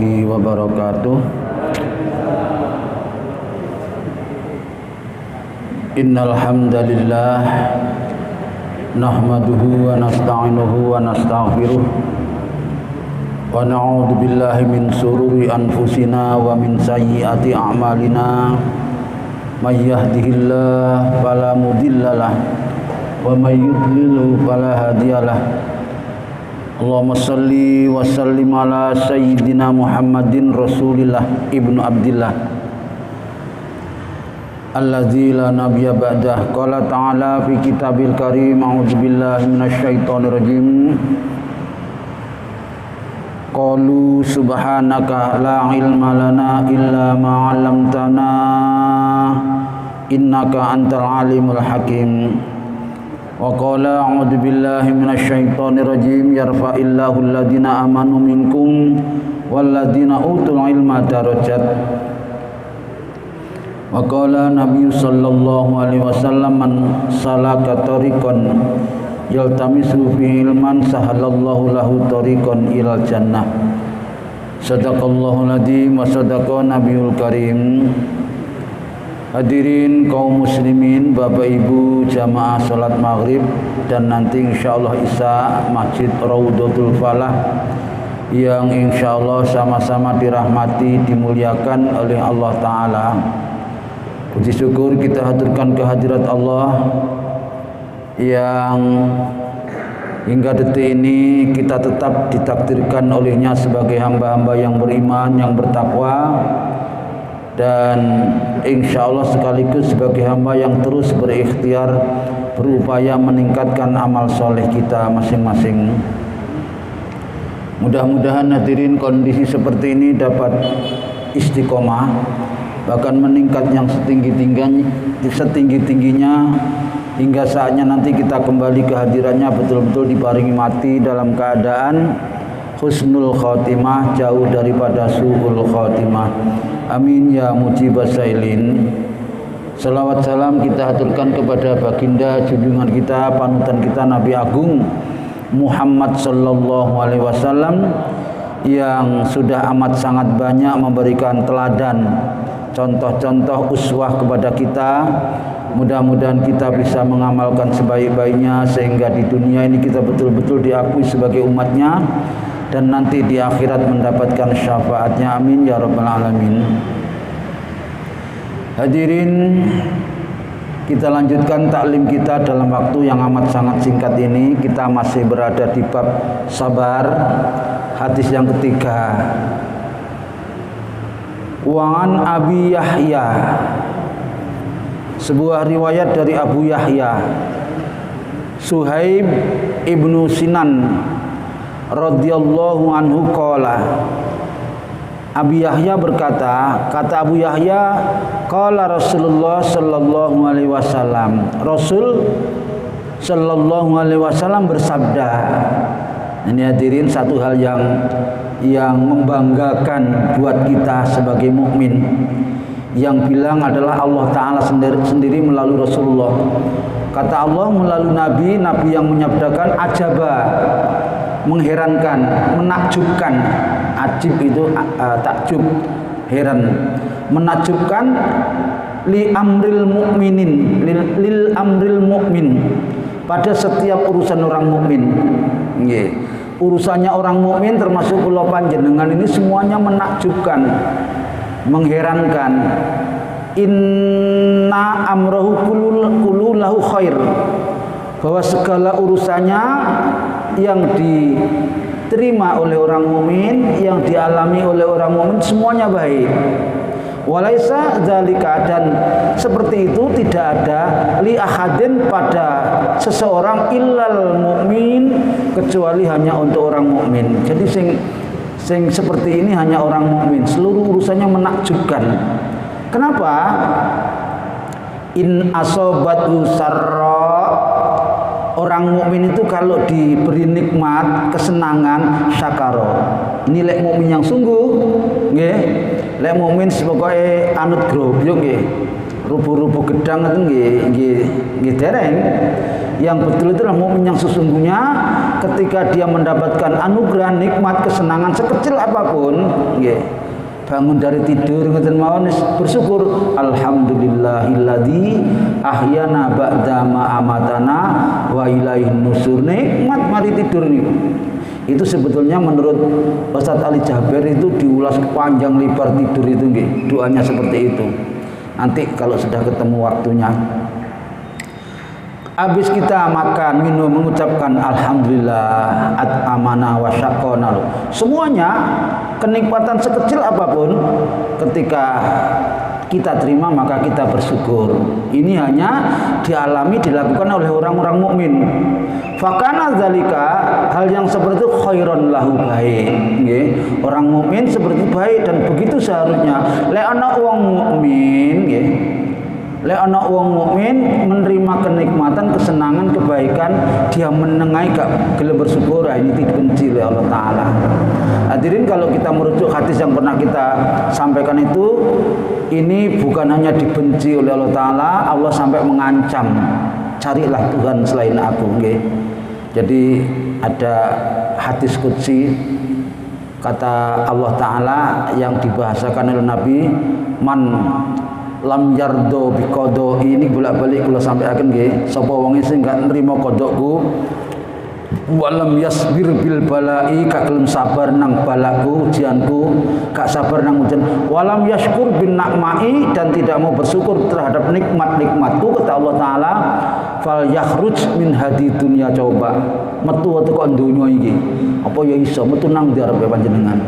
warahmatullahi wabarakatuh. Innal hamdalillah nahmaduhu wa nasta'inuhu wa nastaghfiruh wa na'udzu billahi min shururi anfusina wa min sayyiati a'malina. May yahdihillahu fala mudhillalah wa may yudlilhu fala hadiyalah. Allahumma salli wa sallim ala sayyidina Muhammadin Rasulillah ibnu Abdillah alladzi la nabiyya ba'dah. Qala ta'ala fi kitabil karim, a'udzu billahi minasyaitonir rajim. Qalu subhanaka la ilma lana illa ma 'allamtana innaka antal alimul hakim. Wa qala a'udzu billahi minasyaitonir rajim, yarfa'illahu alladziina amanu minkum walladziina utul ilma darajat. Wa qala Nabi sallallahu alaihi wasallam, man salaka tariqan yaltamisu fihi ilman sahalallahu lahu tariqan ilal jannah. Sadaqallahul adzim wa sadaqa nabiyul karim. Hadirin kaum muslimin, Bapak Ibu jamaah salat maghrib dan nanti insyaallah isya Masjid Raudhatul Falah yang insyaallah sama-sama dirahmati dimuliakan oleh Allah Ta'ala. Puji syukur kita haturkan kehadirat Allah yang hingga detik ini kita tetap ditakdirkan olehnya sebagai hamba-hamba yang beriman, yang bertakwa, dan insya Allah sekaligus sebagai hamba yang terus berikhtiar berupaya meningkatkan amal soleh kita masing-masing. Mudah-mudahan hadirin kondisi seperti ini dapat istiqomah, bahkan meningkat yang setinggi-tingginya hingga saatnya nanti kita kembali ke hadirannya betul-betul diparingi mati dalam keadaan husnul khotimah, jauh daripada su'ul khotimah. Amin ya mujibas sailin. Salawat salam kita haturkan kepada baginda junjungan kita, panutan kita, Nabi Agung Muhammad sallallahu alaihi wasallam yang sudah amat sangat banyak memberikan teladan, contoh-contoh uswah kepada kita. Mudah-mudahan kita bisa mengamalkan sebaik-baiknya sehingga di dunia ini kita betul-betul diakui sebagai umatnya dan nanti di akhirat mendapatkan syafaatnya. Amin ya rabbal alamin. Hadirin, kita lanjutkan taklim kita dalam waktu yang amat sangat singkat ini. Kita masih berada di bab sabar, hadis yang ketiga. Wa an Abi Yahya, sebuah riwayat dari Abu Yahya Suhaib ibnu Sinan radhiyallahu anhu qala. Abi Yahya berkata, kata Abu Yahya, qala Rasulullah sallallahu alaihi wasallam, Rasul sallallahu alaihi wasallam bersabda. Ini hadirin satu hal yang membanggakan buat kita sebagai mukmin. Yang bilang adalah Allah Ta'ala sendiri melalui Rasulullah. Kata Allah melalui Nabi yang menyabdakan ajaba, mengherankan, menakjubkan. Ajib itu takjub, heran. Menakjubkan li amril mukminin, lil amril mukmin, pada setiap urusan orang mukmin. Nggih. Urusannya orang mukmin termasuk kula panjenengan ini semuanya menakjubkan, mengherankan. Inna amrahu kullu lahu khair, bahwa segala urusannya yang diterima oleh orang mukmin, yang dialami oleh orang mukmin semuanya baik. Walaisa dzalika, dan seperti itu tidak ada li ahadin pada seseorang illal mukmin, kecuali hanya untuk orang mukmin. Jadi sing seperti ini hanya orang mukmin, seluruh urusannya menakjubkan. Kenapa? In asobatu sarra, orang mukmin itu kalau diberi nikmat, kesenangan, syakaro. Ini lek mukmin yang sungguh, nggih. Lek mukmin pokoke anut grup yo nggih. rubuh-rubuh gedang itu nggih dereng. Yang betul itulah mukmin yang sesungguhnya ketika dia mendapatkan anugerah nikmat kesenangan sekecil apapun, nggih. Bangun dari tidur ngoten mawon bersyukur, alhamdulillahilladzi ahyana ba'da ma amatana wa ilaihin nusur. Nikmat mari tidur niku. Itu sebetulnya menurut Ustadz Ali Jaber itu diulas panjang lebar tidur itu nggih. Doanya seperti itu. Nanti kalau sudah ketemu waktunya. Habis kita makan, minum, mengucapkan alhamdulillah, at'amana wa syaqona. Semuanya kenikmatan sekecil apapun ketika kita terima maka kita bersyukur. Ini hanya dilakukan oleh orang-orang mukmin. Fakana zalika, hal yang seperti itu khairon lahu, baik. Nggih. Orang mukmin seperti baik dan begitu seharusnya. Lek ana wong mukmin nggih. Lek ana wong mukmin menerima kenikmatan, kesenangan, kebaikan, dia menengai gak gelem bersyukur, ini dibenci oleh Allah Ta'ala. Hadirin, kalau kita merujuk hadis yang pernah kita sampaikan itu, ini bukan hanya dibenci oleh Allah Ta'ala, Allah sampai mengancam, carilah Tuhan selain aku. Okay? Jadi ada hadis qudsi, kata Allah Ta'ala yang dibahasakan oleh Nabi, man lam yardo bi qada, ini bolak-balik kula sampaikan nggih, sapa wong sing gak nrimo qadokku, walam yasbir bil balai, gak gelem sabar nang balaku, ujianku, gak sabar nang ujian, walam yashkur bin nakmai, dan tidak mau bersyukur terhadap nikmat-nikmatku, kata Allah Ta'ala, fal yakhruj min hadi dunya, coba metu teko donya iki apa ya iso metu nang ndi arep panjenengan.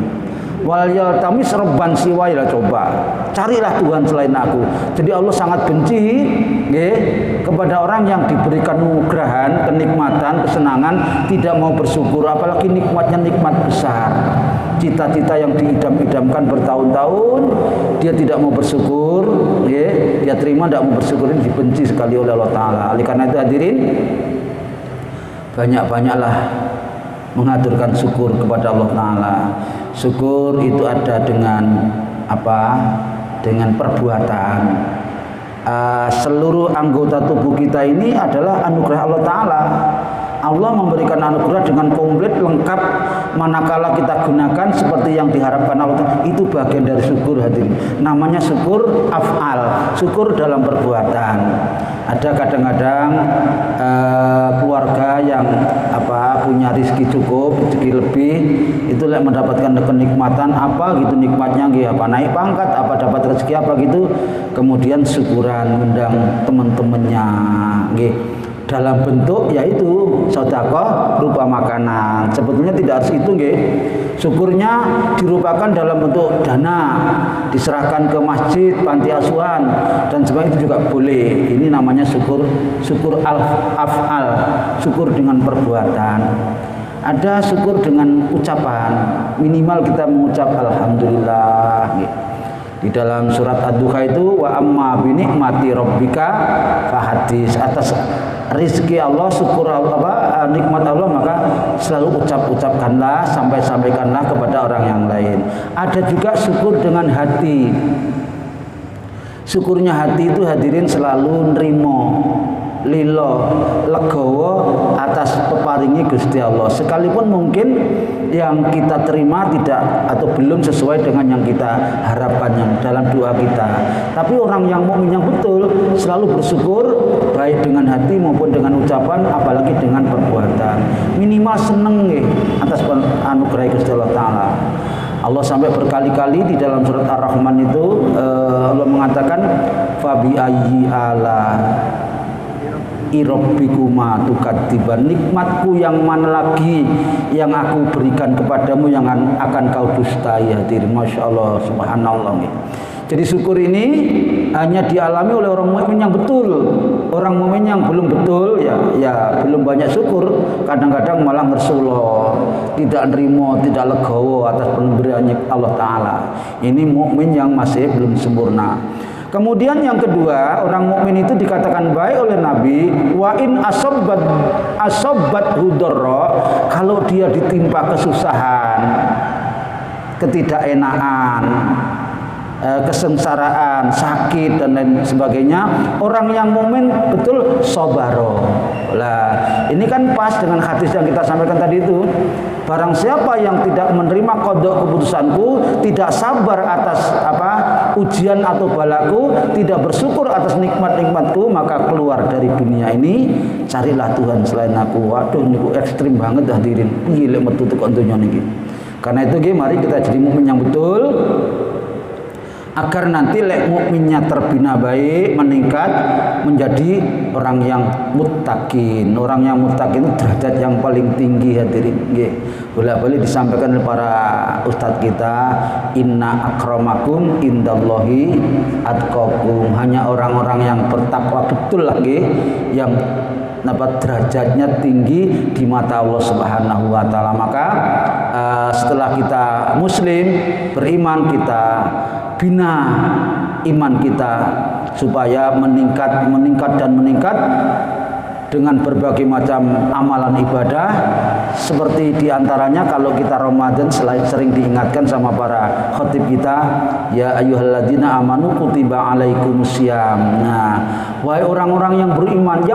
Wal yaltamis rabban siwaila, coba carilah Tuhan selain aku. Jadi Allah sangat benci nggih kepada orang yang diberikan anugerah, kenikmatan, kesenangan tidak mau bersyukur, apalagi nikmatnya nikmat besar. Cita-cita yang diidam-idamkan bertahun-tahun dia tidak mau bersyukur, nggih, dia terima tidak mau bersyukur, ini dibenci sekali oleh Allah Taala. Oleh karena itu hadirin, banyak-banyaklah mengaturkan syukur kepada Allah Ta'ala. Syukur itu ada dengan apa? Dengan perbuatan. Seluruh anggota tubuh kita ini adalah anugerah Allah Ta'ala. Allah memberikan anugerah dengan komplit, lengkap, manakala kita gunakan seperti yang diharapkan Allah Ta'ala. Itu bagian dari syukur, hadirin. Namanya syukur af'al, syukur dalam perbuatan. Ada kadang-kadang keluarga yang punya rezeki cukup, rezeki lebih, itu mendapatkan kenikmatan apa gitu, nikmatnya naik pangkat, apa dapat rezeki apa gitu, kemudian syukuran, undang teman-temannya dalam bentuk yaitu sedekah berupa makanan. Sebetulnya tidak harus itu nggih. Syukurnya dirupakan dalam bentuk dana, diserahkan ke masjid, panti asuhan dan sebagainya, itu juga boleh. Ini namanya syukur af'al, syukur dengan perbuatan. Ada syukur dengan ucapan, minimal kita mengucap alhamdulillah. Di dalam surat Ad-Duha itu wa amma bi nikmati rabbika fahadis, atas rizki Allah, syukur Allah, nikmat Allah, maka selalu ucapkanlah, sampaikanlah kepada orang yang lain. Ada juga syukur dengan hati. Syukurnya hati itu hadirin selalu nrimo, lilo, legowo atas peparingi Gusti Allah, sekalipun mungkin yang kita terima tidak atau belum sesuai dengan yang kita harapkan yang dalam doa kita. Tapi orang yang mukmin yang betul selalu bersyukur baik dengan hati maupun dengan ucapan, apalagi dengan perbuatan. Minimal seneng atas anugerah Gusti Allah Ta'ala. Allah sampai berkali-kali di dalam surat Ar-Rahman itu Allah mengatakan fabi ayyi ala irabbikuma tukadziban, nikmatku yang mana lagi yang aku berikan kepadamu yang akan kau dustai. Hadirin, Masya Allah, subhanallah. Jadi syukur ini hanya dialami oleh orang mukmin yang betul. Orang mukmin yang belum betul ya belum banyak syukur, kadang-kadang malah ngersulo, tidak nerimo, tidak legowo atas pemberiannya Allah Ta'ala. Ini mukmin yang masih belum sempurna. Kemudian yang kedua, orang mukmin itu dikatakan baik oleh Nabi, wa in asobbat hudorro, kalau dia ditimpa kesusahan, ketidakenaan, kesengsaraan, sakit dan lain sebagainya. Orang yang mukmin betul sabaro. Lah, ini kan pas dengan hadis yang kita sampaikan tadi itu. Barang siapa yang tidak menerima qada keputusanku, tidak sabar atas ujian atau balaku, tidak bersyukur atas nikmat-nikmatku, maka keluar dari dunia ini, carilah Tuhan selain aku. Waduh, niku ekstrim banget hadirin. Piye lek metu teko donya niki. Karena itu mari kita jadi mukmin yang betul, agar nanti lek mukminnya terbina baik, meningkat menjadi orang yang muttaqin. Orang yang muttaqin itu derajat yang paling tinggi hadirin. Nggih. Bolak-balik disampaikan oleh para ustadz kita, inna akramakum indallahi atqakum. Hanya orang-orang yang bertakwa betul lagi yang dapat derajatnya tinggi di mata Allah Subhanahu wa taala. Maka setelah kita muslim, beriman, kita bina iman kita supaya meningkat dengan berbagai macam amalan ibadah. Seperti diantaranya kalau kita Ramadan sering diingatkan sama para khatib kita, ya ayyuhalladzina amanu kutiba alaikumusiyam. Nah, wahai orang-orang yang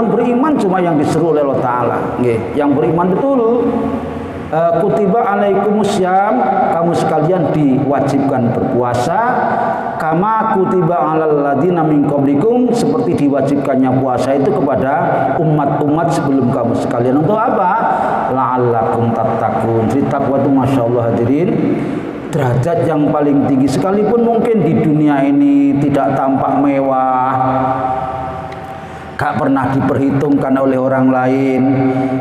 beriman cuma yang disuruh oleh Allah Ta'ala. Yang beriman betul, kutiba alaikumusiyam, kamu sekalian diwajibkan berpuasa, kama kutiba alal ladzina min qablikum, seperti diwajibkannya puasa itu kepada umat-umat sebelum kamu sekalian. Untuk apa? La'allakum tattaqun. Jadi takwa itu masyaallah hadirin derajat yang paling tinggi, sekalipun mungkin di dunia ini tidak tampak mewah, gak pernah diperhitungkan oleh orang lain,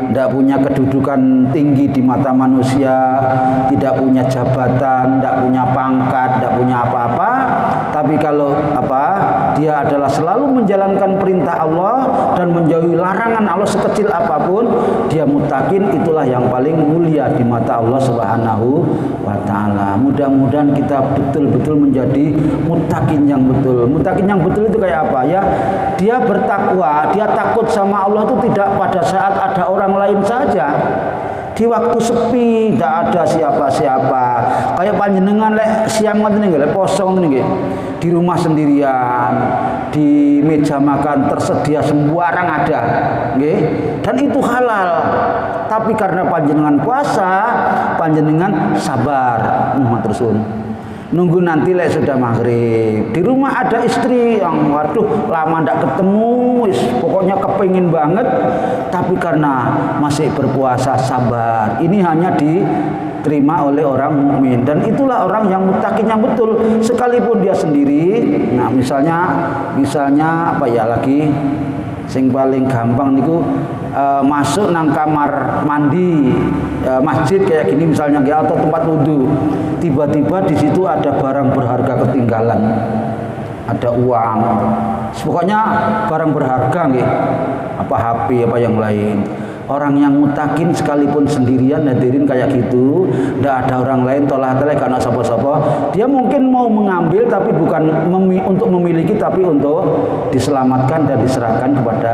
tidak punya kedudukan tinggi di mata manusia, tidak punya jabatan, tidak punya pangkat, tidak punya apa-apa. Tapi kalau dia adalah selalu menjalankan perintah Allah dan menjauhi larangan Allah sekecil apapun, dia muttaqin, itulah yang paling mulia di mata Allah Subhanahu wa taala. Mudah-mudahan kita betul-betul menjadi muttaqin yang betul. Muttaqin yang betul itu kayak apa ya? Dia bertakwa, dia takut sama Allah itu tidak pada saat ada orang lain saja. Di waktu sepi, tidak ada siapa-siapa. Kayak panjenengan lek siang ngoten nggih, lek posong nggih. Di rumah sendirian, di meja makan tersedia sembarang ada, nggih. Dan itu halal. Tapi karena panjenengan puasa, panjenengan sabar, matur suwun. Nunggu nanti lek sudah maghrib. Di rumah ada istri yang waduh lama ndak ketemu, pokoknya kepengin banget, tapi karena masih berpuasa sabar. Ini hanya diterima oleh orang mukmin, dan itulah orang yang muttaqin yang betul. Sekalipun dia sendiri, nah misalnya apa ya lagi sing paling gampang niku masuk nang kamar mandi masjid kayak gini misalnya atau tempat wudhu, tiba-tiba di situ ada barang berharga ketinggalan, ada uang, pokoknya barang berharga nggih, apa HP apa yang lain. Orang yang muttaqin sekalipun sendirian hadirin kayak gitu, tidak ada orang lain tolah-tolah karena sapa-sapa, dia mungkin mau mengambil tapi bukan untuk memiliki, tapi untuk diselamatkan dan diserahkan kepada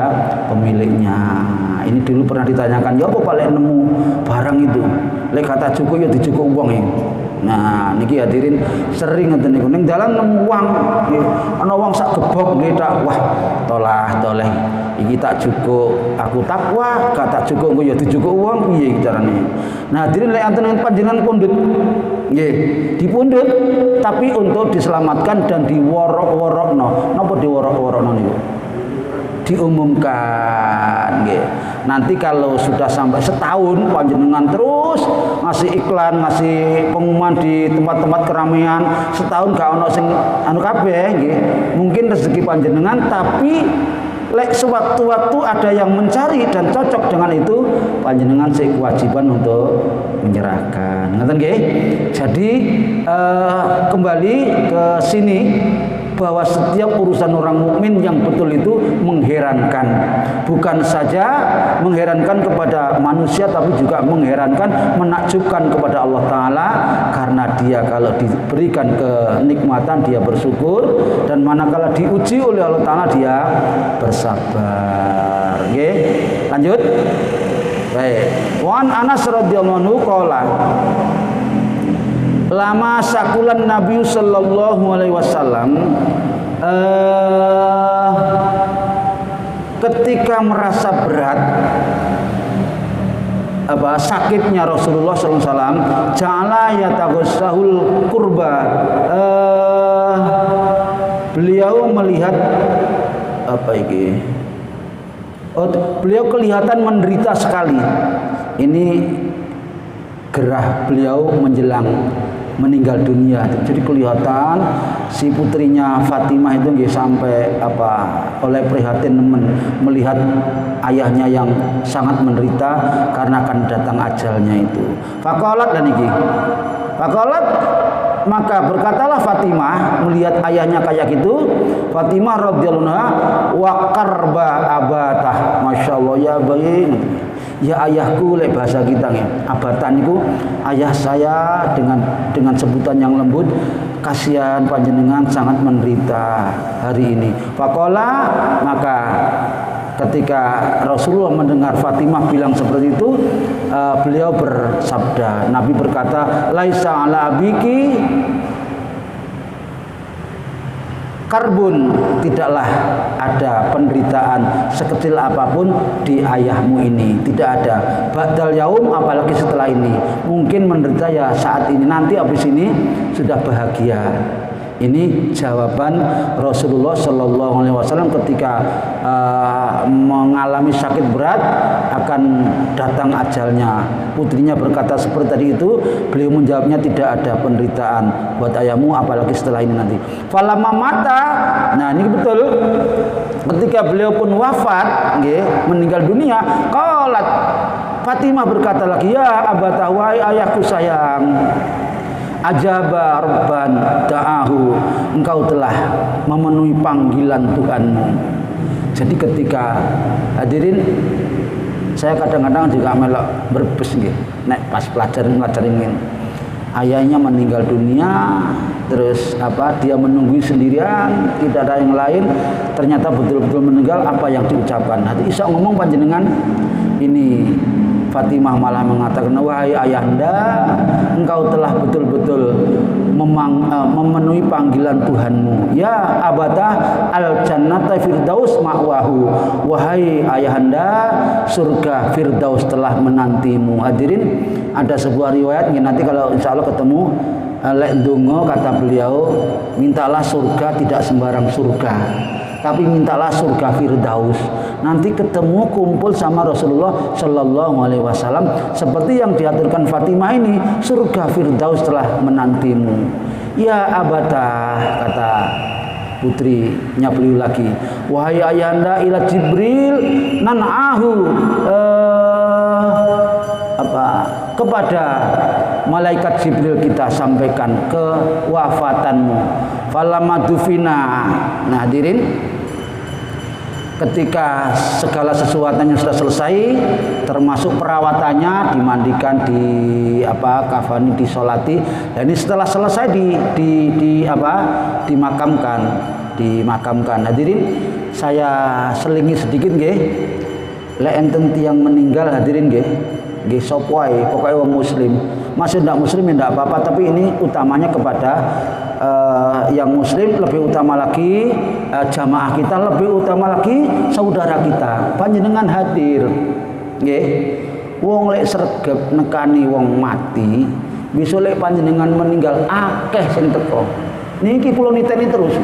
pemiliknya. Ini dulu pernah ditanyakan, ya apa paling nemu barang itu? Lek kata cukup ya dicukup uang ya. Nah, niki hadirin sering ngoten niku ning dalan nemu uang, ana wong sak gebok nggih tak wah tolah-toleh iki tak cukup, aku takwa, kata cukup engko ya dicukup uang piye carane. Nah, hadirin lek enten panjenengan pundhut nggih, dipundhut tapi untuk diselamatkan dan diworok-worokno. Napa diworok-worokno niku? Diumumkan nggih. Nanti kalau sudah sampai setahun panjenengan terus ngasih iklan, ngasih pengumuman di tempat-tempat keramaian, setahun gak ono sing anu kabeh nggih. Mungkin rezeki panjenengan, tapi lek sewaktu-waktu ada yang mencari dan cocok dengan itu, panjenengan sing kewajiban untuk menyerahkan. Ngoten nggih. Jadi kembali ke sini, bahwa setiap urusan orang mukmin yang betul itu mengherankan, bukan saja mengherankan kepada manusia, tapi juga mengherankan, menakjubkan kepada Allah Ta'ala, karena dia kalau diberikan kenikmatan dia bersyukur, dan manakala diuji oleh Allah Ta'ala dia bersabar. Oke, lanjut. Baik. Wan Anas radhiyallahu anhu qala, lama sakulan Nabi sallallahu alaihi wasallam ketika merasa berat sakitnya Rasulullah sallallahu alaihi wasallam, ja'ala yataghsahul kurba, beliau melihat beliau kelihatan menderita sekali. Ini gerah beliau menjelang meninggal dunia. Jadi kelihatan si putrinya Fatimah itu nggih sampai oleh prihatin melihat ayahnya yang sangat menderita karena akan datang ajalnya itu. Faqalat dan iki. Faqalat, maka berkatalah Fatimah melihat ayahnya kayak gitu. Fatimah radhiyallahu anha wa qarba abatah. Masyaallah ya bayi. Ya ayahku, lek bahasa kita nggih. Abatan niku ayah saya dengan sebutan yang lembut. Kasihan panjenengan sangat menderita hari ini. Faqala, maka ketika Rasulullah mendengar Fatimah bilang seperti itu, beliau bersabda, Nabi berkata, laisa ala abiki karbun, tidaklah ada penderitaan sekecil apapun di ayahmu ini, tidak ada. Ba'dal yaum, apalagi setelah ini. Mungkin menderita ya saat ini, nanti habis ini sudah bahagia. Ini jawaban Rasulullah Shallallahu Alaihi Wasallam ketika mengalami sakit berat akan datang ajalnya. Putrinya berkata seperti tadi itu, beliau menjawabnya tidak ada penderitaan buat ayahmu apalagi setelah ini nanti. Falamma mata, nah ini betul. Ketika beliau pun wafat, meninggal dunia, qalat Fatimah berkata lagi, ya abatah, wahai ayahku sayang, ajaba rabban da'ahu, engkau telah memenuhi panggilan Tuhanmu. Jadi ketika hadirin, saya kadang-kadang juga melok berbes nggih, nek pas pelajaran ingin ayahnya meninggal dunia, terus dia menunggu sendirian, tidak ada yang lain, ternyata betul-betul meninggal, apa yang diucapkan. Hati Isa ngomong panjenengan ini. Fatimah malah mengatakan, wahai ayahanda, engkau telah betul-betul memenuhi panggilan Tuhanmu. Ya abatah al jannata firdaus ma'wahu, wahai ayahanda, surga firdaus telah menantimu. Hadirin, ada sebuah riwayat, nanti kalau insya Allah ketemu lek ndonga, kata beliau, mintalah surga tidak sembarang surga, tapi mintalah surga firdaus. Nanti ketemu kumpul sama Rasulullah Shallallahu Alaihi Wasallam seperti yang diaturkan Fatimah ini, surga firdaus telah menantimu. Ya abata, kata putrinya beliau lagi, wahai ayahanda, ila Jibril nan'ahu, kepada malaikat Jibril kita sampaikan kewafatanmu. Falamma dufina. Nah hadirin, ketika segala sesuatunya sudah selesai, termasuk perawatannya, dimandikan, kafani, disolati, dan ini setelah selesai dimakamkan. Hadirin, saya selingi sedikit nggih, lek enten tiyang meninggal hadirin nggih sapa wae, pokoke wong muslim. Masih ndak muslim ya ndak apa-apa, tapi ini utamanya kepada yang muslim, lebih utama lagi jamaah kita, lebih utama lagi saudara kita. Panjenengan hadir nggih. Wong lek sregep nekani wong mati, bisa lek panjenengan meninggal akeh sing teko. Niki kula niteni terus.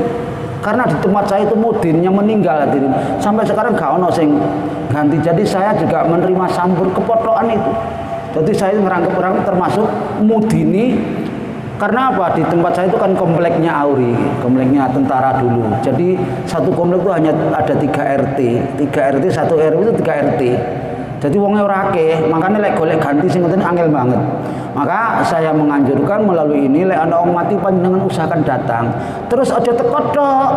Karena di tempat saya itu mudinnya meninggal hadirin. Sampai sekarang gak ono sing ganti. Jadi saya juga menerima sambur kepotokan itu. Jadi saya ngerangkep orang termasuk mudini. Karena apa? Di tempat saya itu kan kompleknya Auri, kompleknya tentara dulu. Jadi satu komplek itu hanya ada 3 RT. 3 RT, 1 RW itu 3 RT. Jadi wongnya ora akeh, makanya lek golek ganti sing ngoten angel banget. Maka saya menganjurkan melalui ini, lek ana wong mati panjenengan usahakan datang. Terus aja teko tok,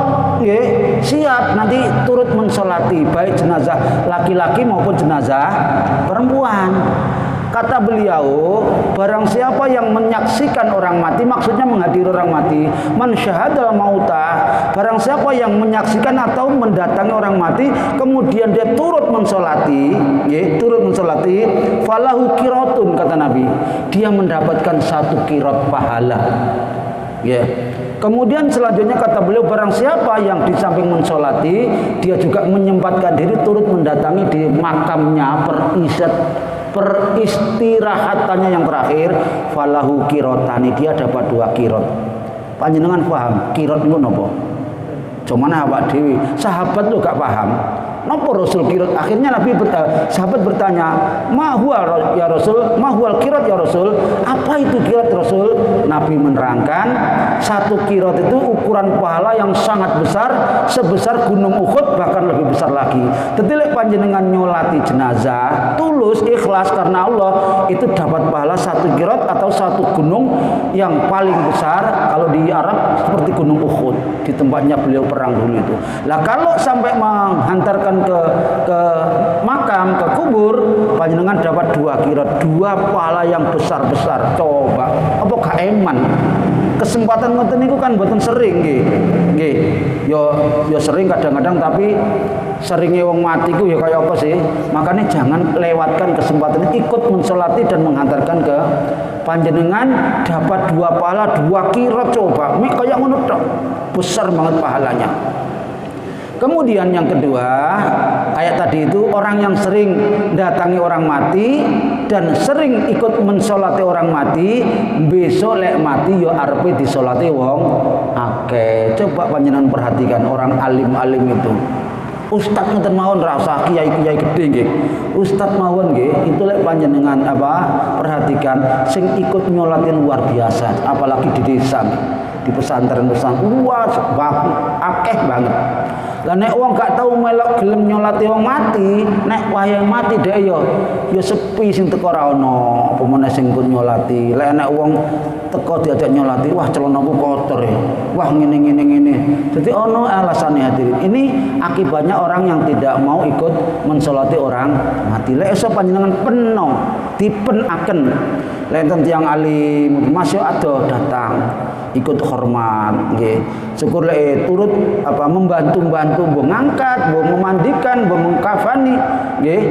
nggih. Siap nanti turut mensolati baik jenazah laki-laki maupun jenazah perempuan. Kata beliau, barang siapa yang menyaksikan orang mati, maksudnya menghadiri orang mati, man syahadal mauta, barang siapa yang menyaksikan atau mendatangi orang mati, kemudian dia turut mensolati, turut mensolati, falahu qiratun, kata Nabi, dia mendapatkan 1 qirat pahala. Kemudian selanjutnya kata beliau, barang siapa yang di samping mensolati, dia juga menyempatkan diri turut mendatangi di makamnya, peristirahatannya yang terakhir, falahu qirotani, dia dapat 2 qirot. Panjenengan paham qirot itu napa? Cuman awak dhewe, sahabat lu gak paham. Napa Rasul qirot? Akhirnya sahabat bertanya, "Ma huwa ya Rasul? Ma huwal qirot ya Rasul?" Apa itu qirot Rasul? Nabi menerangkan, 1 qirot itu ukuran pahala yang sangat besar, sebesar gunung Uhud, bahkan lebih besar lagi. Dadi panjenengan nyolati jenazah tulus ikhlas karena Allah, itu dapat pahala 1 qirot atau 1 gunung yang paling besar kalau di Arab seperti gunung Uhud di tempatnya beliau perang dulu itu. Lah kalau sampai menghantarkan ke makam, ke kubur, panjenengan dapat 2 qirot, 2 pahala yang besar-besar. Coba apa gak eman? Kesempatan ngoten niku kan mboten sering nggih. Yo sering kadang-kadang, tapi seringnya wong mati ku ya kaya apa sih? Makanya jangan lewatkan kesempatan ikut mensolati dan menghantarkan ke panjenengan, dapat 2 pahala, 2 qirot. Coba mik kaya ngono tok. Besar banget pahalanya. Kemudian yang kedua, ayat tadi itu orang yang sering datangi orang mati dan sering ikut mensolati orang mati, besok lek mati yo arepe disolati wong akeh. Coba panjenengan perhatikan orang alim-alim itu. Ustaz ngeten mawon ra usah kiai-kiai gede nggih. Ustaz mawon nggih, itu lek panjenengan perhatikan sing ikut nyolati luar biasa, apalagi di desa, di pesantren-pesantren luas akeh banget. Lah nek wong gak tau melok gelem nyolati wong mati, nek wayang mati dhek ya sepi sing teko ra ono, apa meneh sing ikut nyolati. Lek nek wong teko diajak nyolati, wah celanaku kotor ya. Wah ngene. Jadi ono alasane hadirin. Ini akibatnya orang yang tidak mau ikut mensolati orang mati. Lek iso panjenengan peno, dipenaken. Lek enten tiyang alim, masih ada datang ikut hormat nggih. Syukur lek turut membantu mbok ngangkat, mbok memandikan, mbok mengkafani nggih.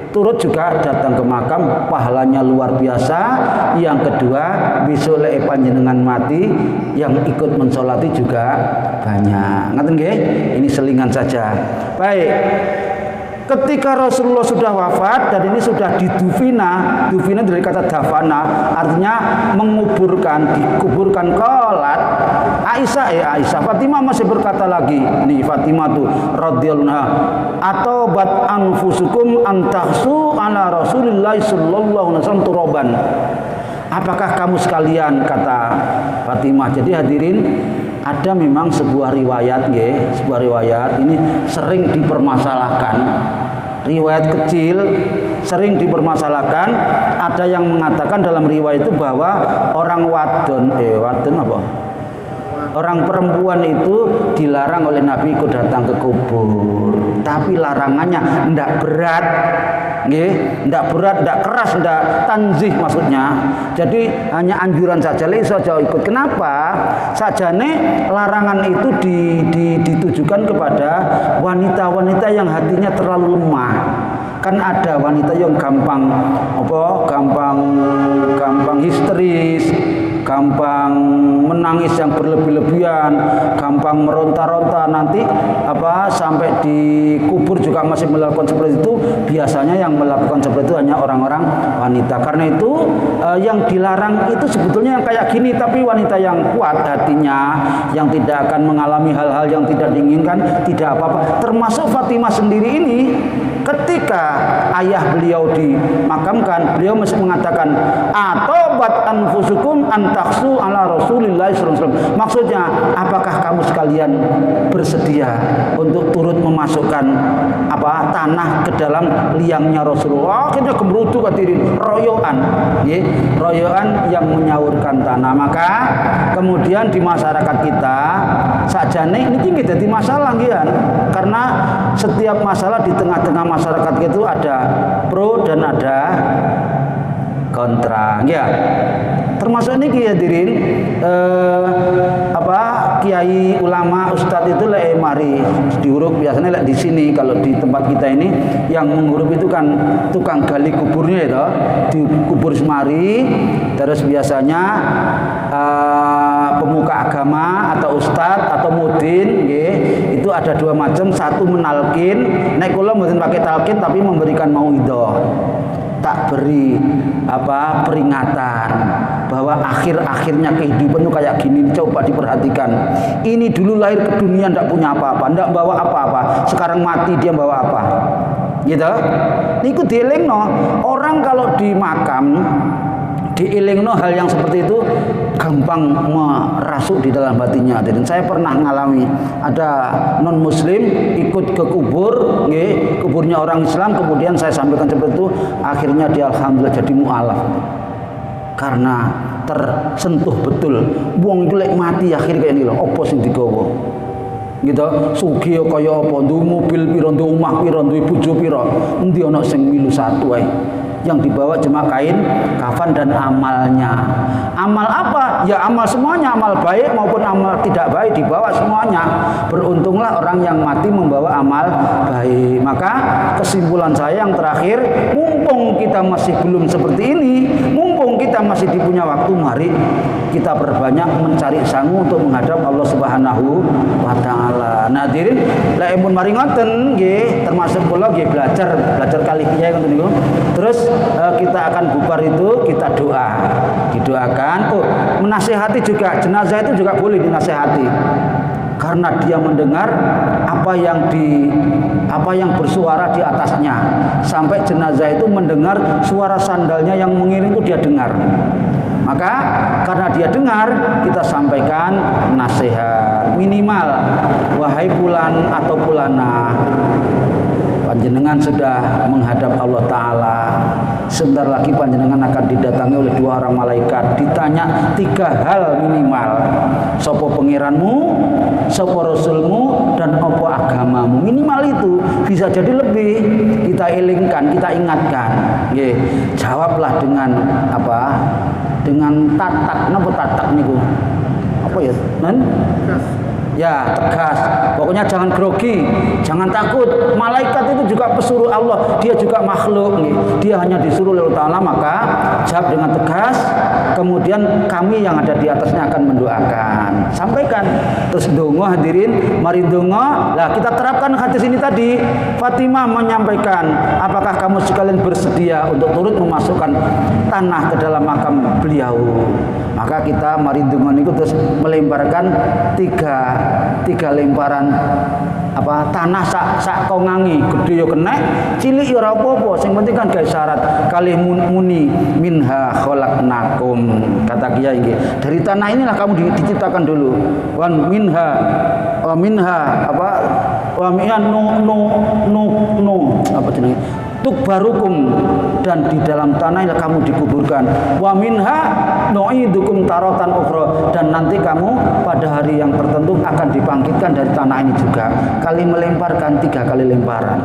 Turut juga datang ke makam, pahalanya luar biasa. Yang kedua, besok lek panjenengan mati yang ikut mensolati juga banyak. Ngaten nggih? Ini selingan saja. Baik. Ketika Rasulullah sudah wafat dan ini sudah didufina dari kata dafana, artinya menguburkan, dikuburkan. Qalat Aisyah, Fatimah masih berkata lagi, nih Fatimah tuh radhiyallahu anha, atau bat anfusukum antahsu ala Rasulillah sallallahu alaihi wasallam turaban. Apakah kamu sekalian, kata Fatimah. Jadi hadirin, ada memang sebuah riwayat ini sering dipermasalahkan. Riwayat kecil sering dipermasalahkan. Ada yang mengatakan dalam riwayat itu bahwa orang orang perempuan itu dilarang oleh Nabi ikut datang ke kubur. Tapi larangannya ndak berat, ndak berat, ndak keras, ndak tanzih maksudnya. Jadi hanya anjuran saja, saja ikut. Kenapa? Sajane larangan itu ditujukan kepada wanita-wanita yang hatinya terlalu lemah. Kan ada wanita yang gampang histeris, gampang menangis yang berlebih-lebihan, gampang meronta-ronta, nanti sampai dikubur juga masih melakukan seperti itu. Biasanya yang melakukan seperti itu hanya orang-orang wanita. Karena itu yang dilarang itu sebetulnya yang kayak gini, tapi wanita yang kuat hatinya, yang tidak akan mengalami hal-hal yang tidak diinginkan, tidak apa-apa. Termasuk Fatimah sendiri ini, ketika ayah beliau dimakamkan, beliau masih mengatakan, atobat anfusukum antaksu ala Rasulillah sallallahu alaihi wasallam. Maksudnya, apakah kamu sekalian bersedia untuk turut memasukkan tanah ke dalam liangnya Rasulullah? Akhirnya gemerutu hadirin, royoan yang menyaurkan tanah. Maka kemudian di masyarakat kita sakjane ini tinggi jadi masalah karena setiap masalah di tengah-tengah masyarakat itu ada pro dan ada kontra. Ya. Termasuk ini hadirin kiai ulama ustadz itu lek mari diuruk biasanya lek di sini, kalau di tempat kita ini yang menguruk itu kan tukang gali kuburnya itu dikubur semari, terus biasanya pemuka agama atau ustadz atau mudin itu ada dua macam. Satu menalkin, nek kula mboten pakai talkin tapi memberikan mauidhah, tak beri peringatan bahwa akhir-akhirnya kehidupan itu kayak gini. Coba diperhatikan, ini dulu lahir ke dunia ndak punya apa-apa, ndak bawa apa-apa, sekarang mati dia bawa apa, gitu. Niku dielingno. Orang kalau di makam dielingno hal yang seperti itu gampang merasuk di dalam hatinya. Dan saya pernah ngalami, ada non muslim ikut ke kubur, kuburnya orang Islam, kemudian saya sampaikan seperti itu, akhirnya dia alhamdulillah jadi mualaf karena tersentuh betul. Wong iku lek mati akhir kayak ini loh, opo sing digawa gitu, sugih kaya apa, nduwe mobil pira, nduwe omah pira, nduwe bojo pira, endi ana sing milu satu ae. Yang dibawa cuma kain kafan dan amalnya. Amal apa? Ya amal semuanya, amal baik maupun amal tidak baik dibawa semuanya. Beruntunglah orang yang mati membawa amal baik. Maka kesimpulan saya yang terakhir, mumpung kita masih belum seperti ini, mumpung kita masih dipunya waktu, mari kita perbanyak mencari sangu untuk menghadap Allah Subhanahu wa taala. Nah, hadirin, lek mun mari ngoten nggih, termasuk kula nggih belajar kali kiai ngoten niku. Terus kita akan bubar itu, kita didoakan. Menasihati juga, jenazah itu juga boleh dinasihati, karena dia mendengar apa yang bersuara di atasnya, sampai jenazah itu mendengar suara sandalnya yang mengiring itu dia dengar. Maka karena dia dengar, kita sampaikan nasihat minimal, wahai fulan atau fulana, panjenengan sudah menghadap Allah Ta'ala. Sebentar lagi panjenengan akan didatangi oleh dua orang malaikat. Ditanya 3 hal minimal. Sopo pengiranmu, sopo rasulmu, dan opo agamamu. Minimal itu, bisa jadi lebih. Kita elingkan, kita ingatkan. Jawablah dengan apa? Dengan tatak. Napa tatak niku? Apa ya? Ya, tegas. Pokoknya jangan grogi, jangan takut. Malaikat itu juga pesuruh Allah, dia juga makhluk nih. Dia hanya disuruh oleh Allah Ta'ala, maka jawab dengan tegas. Kemudian kami yang ada di atasnya akan mendoakan. Sampaikan. Terus dongo hadirin, mari dongo. Nah, kita terapkan hadis ini tadi. Fatimah menyampaikan, apakah kamu sekalian bersedia untuk turut memasukkan tanah ke dalam makam beliau? Maka kita mari dongo niku terus melemparkan tiga lemparan tanah sak kongangi, gede yo kenek, cilik yo ora apa-apa, sing penting kan gawe syarat kalih muni minha khalaqnakum, kata kiai nggih. Dari tanah inilah kamu diciptakan dulu. Wan minha apa jenenge? Tukbarukum, dan di dalam tanah yang kamu dikuburkan. Wa minha nu'idukum taratan ukhra, dan nanti kamu pada hari yang tertentu akan dibangkitkan dari tanah ini juga. Kali melemparkan 3 kali lemparan.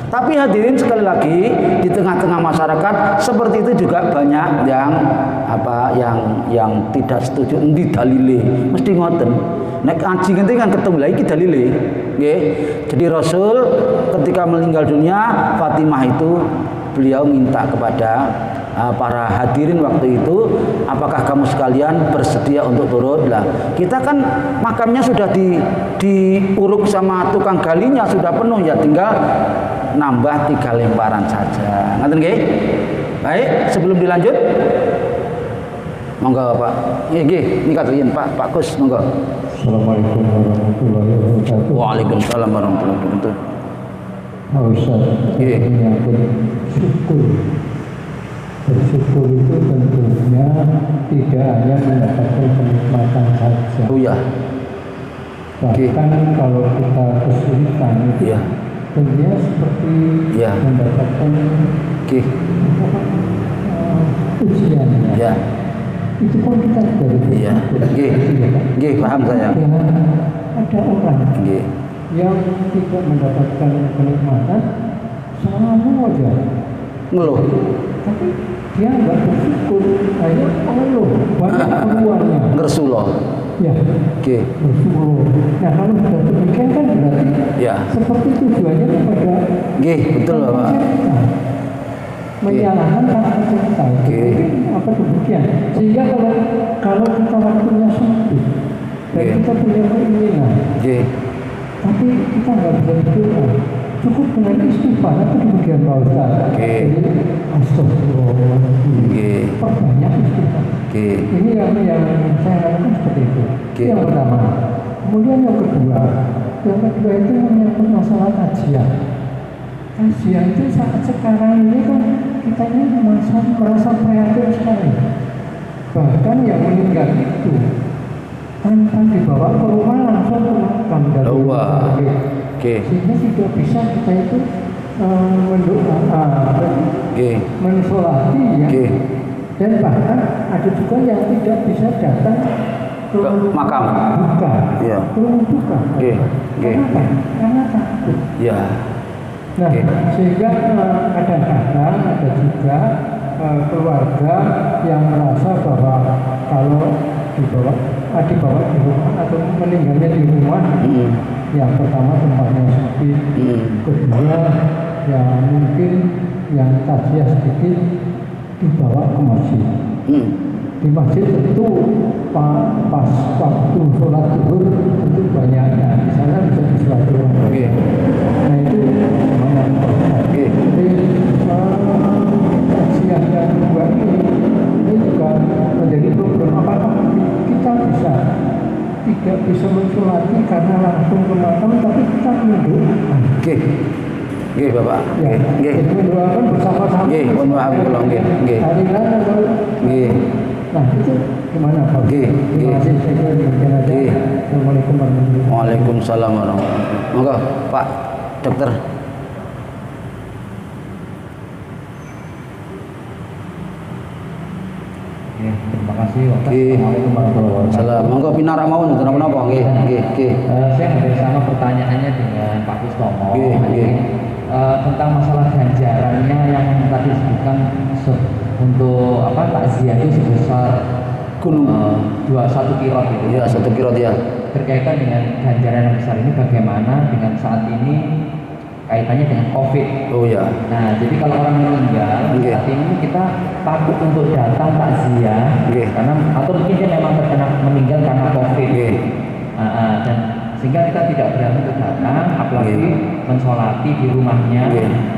Tapi hadirin, sekali lagi, di tengah-tengah masyarakat seperti itu juga banyak yang tidak setuju. Endi dalile? Mesti ngoten. Nek ngaji ngerti kan ketemu lagi dalile. Nggih. Jadi Rasul ketika meninggal dunia, Fatimah itu beliau minta kepada para hadirin waktu itu, apakah kamu sekalian bersedia untuk turut? Lah, kita kan makamnya sudah diuruk sama tukang galinya, sudah penuh, ya tinggal nambah 3 lemparan saja. Ngaten nggih? Baik, sebelum dilanjut, monggo Pak. Nggih, nika riyen Pak Kus, monggo. Assalamualaikum warahmatullahi wabarakatuh. Waalaikumsalam warahmatullahi wabarakatuh. Pak Ustaz, menyangkut syukur. Bersyukur itu tentunya tidak hanya mendapatkan kenikmatan saja. Oh ya. Bahkan kalau kita kesulitan itu, tentunya seperti mendapatkan ujian. Ya. Itu pun kita dari Nggih, paham saya. Ada orang yang tidak mendapatkan kenikmatan selalu aja ngeluh. Tapi dia nggak bersyukur, akhirnya mengeluh, banyak keluarnya. Ngersuloh. Ya, Oke. bersyukur. Nah kalau sudah demikian kan berarti Ya. seperti tujuannya kepada Oke, betul Bapak. menyalahkan sang pencipta. Apa demikian? Sehingga kalau kita waktunya sempit dan kita punya keinginan, tapi kita nggak bisa berdoa, cukup dengan istighfar. Itu demikian Pak Ustaz. Jadi astagfirullahaladzim. Perbanyak istighfar. Ini yang saya katakan seperti itu. Yang pertama. Kemudian yang kedua itu menyangkut masalah kajian. Kajian itu saat sekarang ini kan kita ini merasa prihatin sekali. Bahkan yang meninggal itu tanpa dibawa ke rumah langsung ke makam dari sehingga tidak bisa kita itu mensolati ya. Dan bahkan ada juga yang tidak bisa datang ke makam. Bukan. Ya. Bukan. Kenapa? Karena takut. Ya. Nah, sehingga kadang-kadang ada juga keluarga yang merasa bahwa kalau dibawa di rumah atau meninggalnya di rumah, yang pertama tempatnya sempit, kedua ya mungkin yang tajiah sedikit dibawa ke masjid. Di masjid tentu pas waktu sholat zuhur tentu banyaknya, di sana bisa disilaturahmi. Nah itu gimana? Jadi kajian yang kedua ini juga menjadi problem. Apakah kita tidak bisa mensolati karena langsung ke makam, tapi kita mendoakan? Nggih Bapak. Nggih. Mendoakan bersama-sama. Nggih, mohon maaf kula nggih. Nggih. Nah, itu gimana Pak? Terima kasih. Assalamualaikum warahmatullahi wabarakatuh. Waalaikumsalam warahmatullahi wabarakatuh. Monggo, Pak Dokter. Terima kasih. Assalamualaikum warahmatullahi wabarakatuh. Salam. Monggo pinarak mawon napa? Nggih. Saya hampir sama pertanyaannya dengan Pak Kustomo. Tentang masalah ganjarannya yang tadi disebutkan untuk takziah itu sebesar gunung 21 kirot gitu. Ya, 1 kirot ya. Berkaitan dengan ganjaran yang besar ini bagaimana dengan saat ini kaitannya dengan COVID. Oh ya. Nah, jadi kalau orang meninggal saat ini kita takut untuk datang takziah karena atau mungkin dia memang terkena meninggal karena COVID. Dan sehingga kita tidak berani untuk datang, apalagi mensolati di rumahnya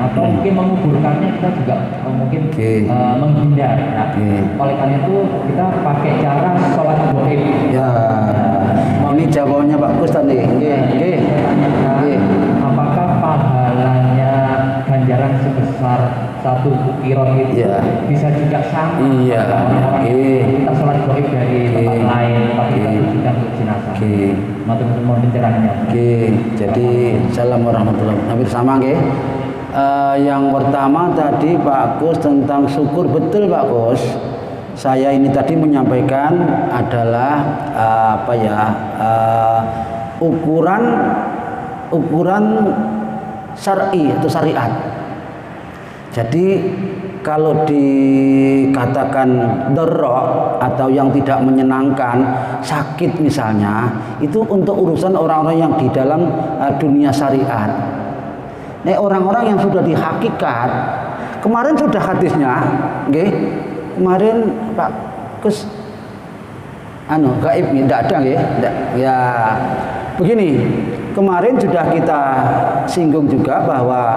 atau mungkin menguburkannya kita juga mungkin menghindar. Nah, oleh karena itu kita pakai cara sholat goib. Ya. Ini jawabannya Pak Ustaz nih. Apakah pahalanya ganjaran sebesar 1 kirot itu bisa juga sama orang-orang kita sholat goib dari tempat lain tapi kita tujukan untuk jenazah. Mohon pencerahannya. Jadi salam warahmatullahi wabarakatuh. Hampir sama nggih. Yang pertama tadi Pak Kus tentang syukur, betul Pak Kus. Saya ini tadi menyampaikan adalah ukuran syar'i atau syariat. Jadi kalau dikatakan dharra atau yang tidak menyenangkan, sakit misalnya, itu untuk urusan orang-orang yang di dalam dunia syariat. Nah, orang-orang yang sudah di hakikat, kemarin sudah hadisnya, nggih. Kemarin Pak Kus gaib tidak ada nggih. Ya. Begini, kemarin sudah kita singgung juga bahwa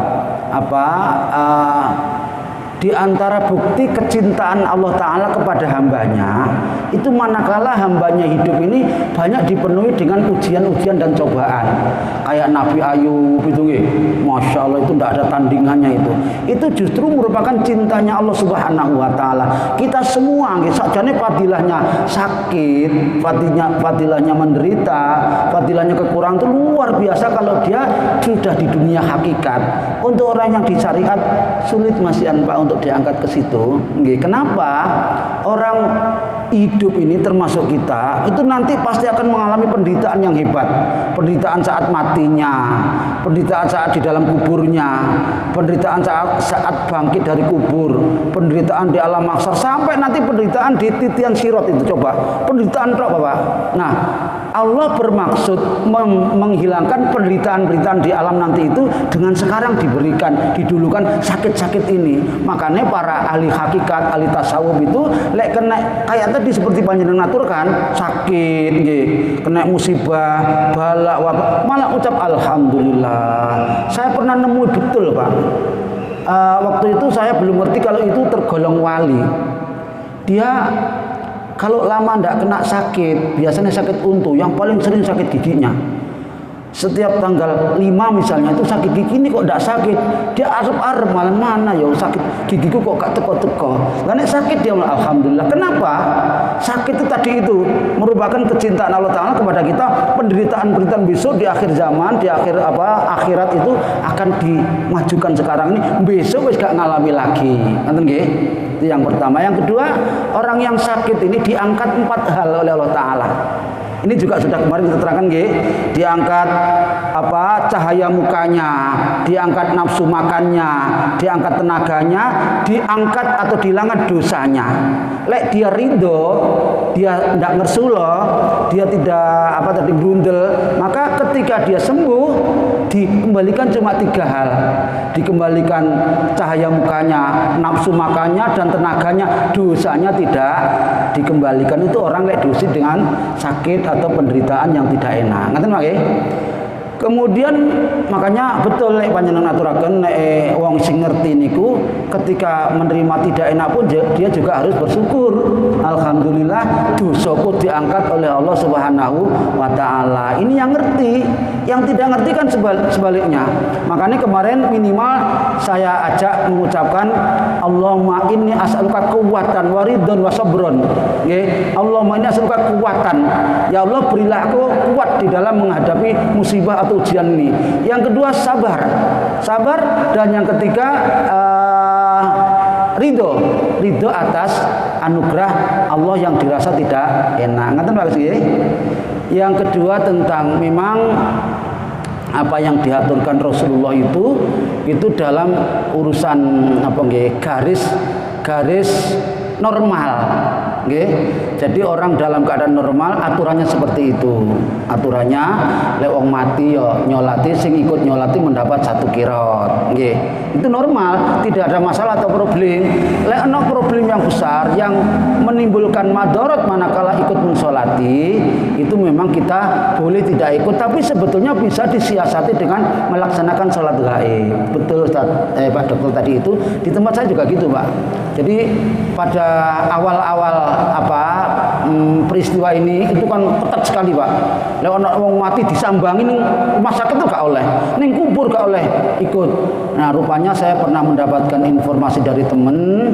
di antara bukti kecintaan Allah Ta'ala kepada hambanya, itu manakala hambanya hidup ini banyak dipenuhi dengan ujian-ujian dan cobaan. Kayak Nabi Ayub itu, Masya Allah, itu tidak ada tandingannya itu. Itu justru merupakan cintanya Allah Subhanahu Wa Ta'ala. Kita semua, sakjane fadilahnya sakit, fadilahnya menderita, fadilahnya kekurangan itu luar biasa kalau dia sudah di dunia hakikat. Untuk orang yang di syariat sulit Mas Yan Pak untuk diangkat ke situ. Kenapa? Orang hidup ini termasuk kita itu nanti pasti akan mengalami penderitaan yang hebat. Penderitaan saat matinya, penderitaan saat di dalam kuburnya, penderitaan saat bangkit dari kubur, penderitaan di alam mahsyar, sampai nanti penderitaan di titian sirat itu. Coba penderitaan tok Bapak. Nah, Allah bermaksud menghilangkan penderitaan-penderitaan di alam nanti itu dengan sekarang diberikan, didulukan sakit-sakit ini. Makanya para ahli hakikat, ahli tasawuf itu lek kena kayak tadi seperti panjenengan aturkan, sakit nggih, kena musibah, bala, wabah, malah ucap alhamdulillah. Saya pernah nemu betul, Pak. Waktu itu saya belum ngerti kalau itu tergolong wali. Dia kalau lama tidak kena sakit, biasanya sakit untu, yang paling sering sakit giginya. Setiap tanggal 5 misalnya itu sakit gigi, ini kok tidak sakit. Dia arep-arep malah mana ya sakit gigiku kok gak teko-teko. Lalu sakit dia malah alhamdulillah. Kenapa? Sakit itu tadi itu merupakan kecintaan Allah Ta'ala kepada kita. Penderitaan-penderitaan besok di akhir zaman, di akhir akhirat itu akan dimajukan sekarang ini. Besok wis gak ngalami lagi. Ngerti nggih? Itu yang pertama. Yang kedua, orang yang sakit ini diangkat 4 hal oleh Allah Ta'ala. Ini juga sudah kemarin kita terangkan nggih, diangkat cahaya mukanya, diangkat nafsu makannya, diangkat tenaganya, diangkat atau dihilangkan dosanya. Lek dia ridho, dia tidak ngersulo, dia tidak brundel, maka ketika dia sembuh dikembalikan cuma 3 hal. Dikembalikan cahaya mukanya, nafsu makannya dan tenaganya, dosanya tidak dikembalikan. Itu orang lek dosi dengan sakit atau penderitaan yang tidak enak. Ngaten nggih? Kemudian makanya betul lek panjenengan aturaken nek wong sing ngerti niku ketika menerima tidak enak pun dia juga harus bersyukur. Alhamdulillah dosaku diangkat oleh Allah Subhanahu wa taala. Ini yang ngerti. Yang tidak ngerti kan sebaliknya. Makanya kemarin minimal saya ajak mengucapkan Allahumma inni as'aluka quwwatan wa ridwan wa sabron. Nggih, Allahumma inni as'aluka quwwatan. Ya Allah berilah aku kuat di dalam menghadapi musibah atau ujian ini. Yang kedua sabar, dan yang ketiga ridho atas anugerah Allah yang dirasa tidak enak. Ngaten Pak nggih? Yang kedua tentang memang apa yang diaturkan Rasulullah itu dalam urusan garis normal. Nggih. Jadi orang dalam keadaan normal aturannya seperti itu. Aturannya lek wong mati ya nyolati, sing ikut nyolati mendapat 1 qiraat. Nggih. Itu normal, tidak ada masalah atau problem. Lek ana problem yang besar yang menimbulkan madarat manakala ikut mensolati, itu memang kita boleh tidak ikut, tapi sebetulnya bisa disiasati dengan melaksanakan sholat gaib. Betul Ustaz, Pak Dokter tadi itu di tempat saya juga gitu, Pak. Jadi pada awal-awal peristiwa ini itu kan ketat sekali, Pak. Lek ana wong mati disambangi ning rumah sakit itu gak oleh, ning kubur gak oleh ikut. Nah, rupanya saya pernah mendapatkan informasi dari temen,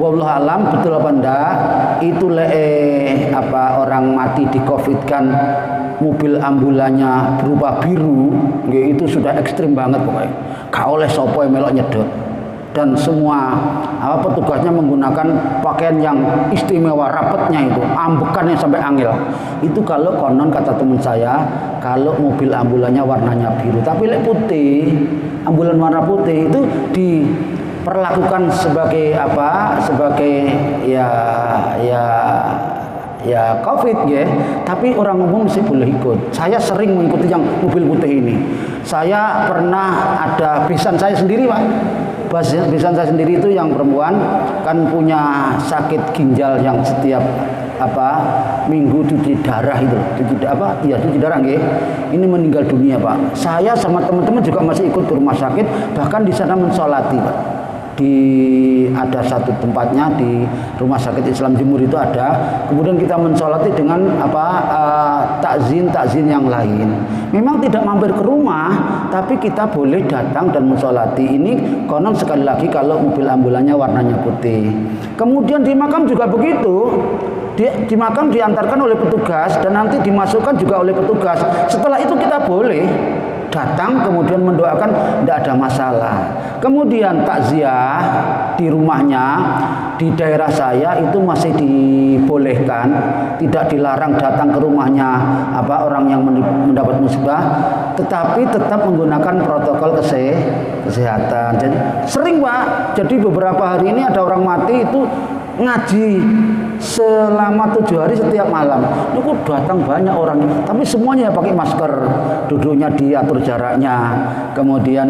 wallahu alam betul apa ndak, itu orang mati di Covid-kan mobil ambulannya berupa biru, nggih, itu sudah ekstrim banget pokoknya. Gak oleh sapa yang melok nyedot. Dan semua petugasnya menggunakan pakaian yang istimewa, rapetnya itu, ambekannya sampai angel. Itu kalau konon kata teman saya, kalau mobil ambulannya warnanya biru, tapi lek putih, ambulan warna putih itu diperlakukan sebagai ya Covid ya, tapi orang umum masih boleh ikut. Saya sering mengikuti yang mobil putih ini. Saya pernah ada besan saya sendiri, Pak. Besan saya sendiri itu yang perempuan kan punya sakit ginjal yang setiap minggu cuci darah itu, cuci darah nggih. Ini meninggal dunia, Pak. Saya sama teman-teman juga masih ikut ke rumah sakit, bahkan di sana mensolati, Pak. Ada satu tempatnya di Rumah Sakit Islam Jemur itu ada. Kemudian kita mensolati dengan takzin yang lain. Memang tidak mampir ke rumah, tapi kita boleh datang dan mensolati. Ini konon sekali lagi kalau mobil ambulannya warnanya putih. Kemudian di makam juga begitu. Di makam diantarkan oleh petugas dan nanti dimasukkan juga oleh petugas. Setelah itu kita boleh datang kemudian mendoakan, tidak ada masalah. Kemudian takziah di rumahnya di daerah saya itu masih dibolehkan, tidak dilarang datang ke rumahnya orang yang mendapat musibah, tetapi tetap menggunakan protokol kesehatan. Jadi sering Pak, jadi beberapa hari ini ada orang mati itu ngaji selama 7 hari setiap malam. Itu datang banyak orang, tapi semuanya pakai masker, duduknya diatur jaraknya, kemudian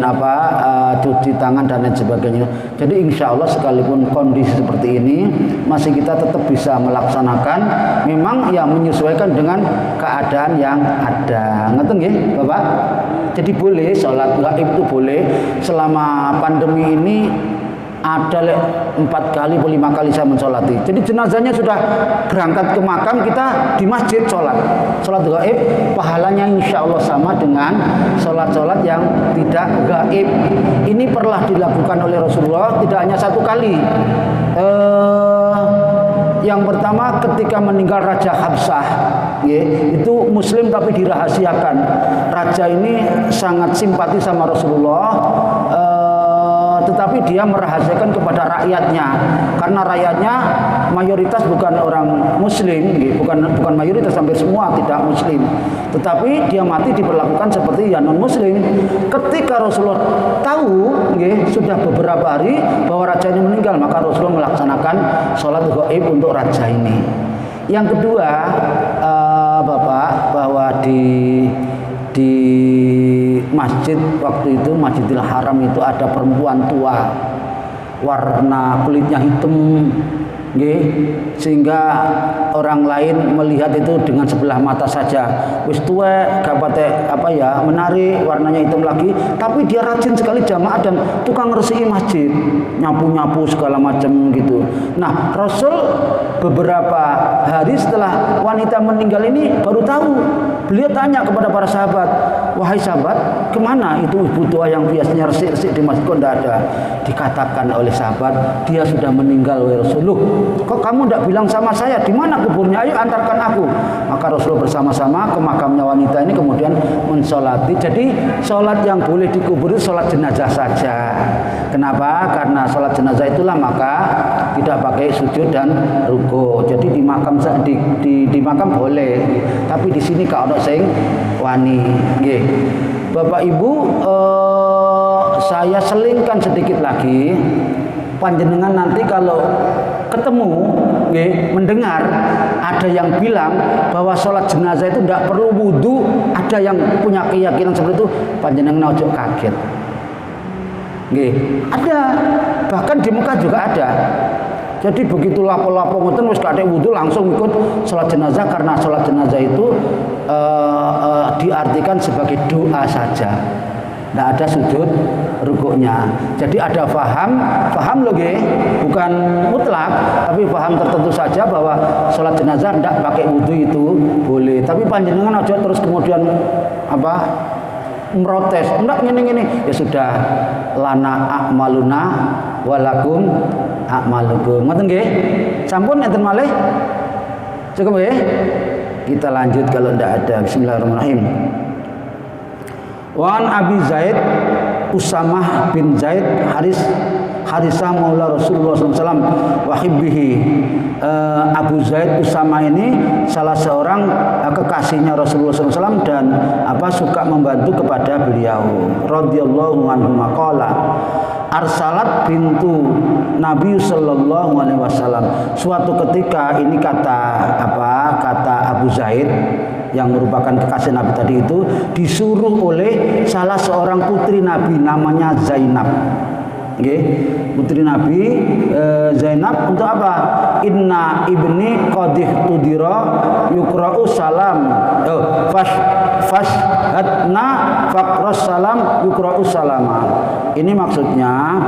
cuci tangan dan lain sebagainya. Jadi insya Allah sekalipun kondisi seperti ini masih kita tetap bisa melaksanakan, memang ya menyesuaikan dengan keadaan yang ada. Ngerti nggih Bapak? Jadi boleh sholat gaib itu boleh selama pandemi ini. Ada 4 kali atau 5 kali saya mensolati. Jadi jenazahnya sudah berangkat ke makam, kita di masjid sholat gaib, pahalanya insya Allah sama dengan sholat yang tidak gaib. Ini pernah dilakukan oleh Rasulullah tidak hanya 1 kali. Yang pertama ketika meninggal Raja Habsah, itu Muslim tapi dirahasiakan. Raja ini sangat simpati sama Rasulullah, tetapi dia merahasiakan kepada rakyatnya, karena rakyatnya mayoritas bukan orang Muslim, bukan mayoritas, hampir semua tidak Muslim. Tetapi dia mati diperlakukan seperti yang non Muslim. Ketika Rasulullah tahu, sudah beberapa hari bahwa raja ini meninggal, maka Rasulullah melaksanakan sholat gaib untuk raja ini. Yang kedua, Bapak, bahwa di masjid waktu itu, Masjidil Haram itu ada perempuan tua, warna kulitnya hitam, sehingga orang lain melihat itu dengan sebelah mata saja. Wis tuwek, gak pate menarik, warnanya hitam lagi, tapi dia rajin sekali jamaah dan tukang resiki masjid, nyapu-nyapu segala macam gitu. Nah, Rasul beberapa hari setelah wanita meninggal ini baru tahu. Beliau tanya kepada para sahabat, wahai sahabat, kemana itu ibu tua yang biasanya resik-resik di masjid, kok tidak ada? Dikatakan oleh sahabat, dia sudah meninggal wahai Rasulullah. Kok kamu tidak bilang sama saya, di mana kuburnya? Ayo antarkan aku. Maka Rasulullah bersama-sama ke makamnya wanita ini, kemudian mensolati. Jadi sholat yang boleh di kubur itu sholat jenazah saja. Kenapa? Karena sholat jenazah itulah maka tidak pakai sujud dan ruku. Jadi di makam di makam boleh, tapi di sini kalau sing wani. Bapak Ibu, saya selingkan sedikit lagi. Panjenengan nanti kalau ketemu, mendengar ada yang bilang bahwa sholat jenazah itu tidak perlu wudhu, ada yang punya keyakinan seperti itu, panjenengan ojo kaget. Ada, bahkan di Mekah juga ada. Jadi begitu lapo-lapo ngoten wis gak ada wudu langsung ikut sholat jenazah, karena sholat jenazah itu diartikan sebagai doa saja. Tidak ada sujud rukuknya. Jadi ada faham loh bukan mutlak, tapi faham tertentu saja bahwa sholat jenazah tidak pakai wudu itu boleh. Tapi panjenengan aja terus kemudian merotes, enggak gini, ya sudah, lana a'maluna walakum a'malukum. Ngoten nggih? Sampun enten malih? Cukup nggih? Kita lanjut kalau ndak ada. Bismillahirrahmanirrahim. Wan Abi Zaid Usamah bin Zaid Harisah maula Rasulullah SAW wahibbihi. Abu Zaid Usamah ini salah seorang kekasihnya Rasulullah SAW dan suka membantu kepada beliau. Radhiyallahu anhu maqala Arsalat bintu Nabi Sallallahu Alaihi Wasallam. Suatu ketika, ini kata Abu Zaid yang merupakan kekasih Nabi tadi itu, disuruh oleh salah seorang putri Nabi namanya Zainab. Putri Nabi Zainab untuk apa? Inna ibni qadih tudira yukra'u salam fashhadna faqras salam yukra'u salama. Ini maksudnya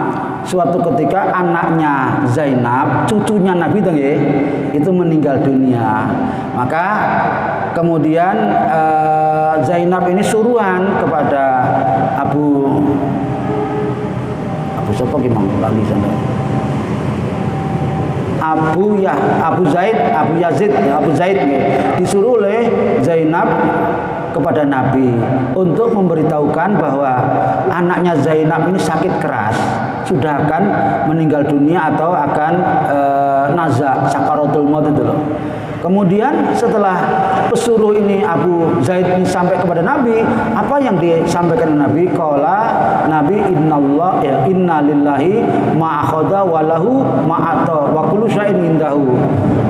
suatu ketika anaknya Zainab, cucunya Nabi itu meninggal dunia. Maka kemudian Zainab ini suruhan kepada Abu Sapa ki mang lali sana. Abu Zaid disuruh oleh Zainab kepada Nabi untuk memberitahukan bahwa anaknya Zainab ini sakit keras. sudah akan meninggal dunia atau akan naza sakaratul maut itu loh. Kemudian setelah pesuruh ini Abu Zaid ini sampai kepada Nabi, apa yang disampaikan Nabi? Qala Nabi inna lillahi ma akhadha wa lahu ma ata wa kullu syai'in indahu.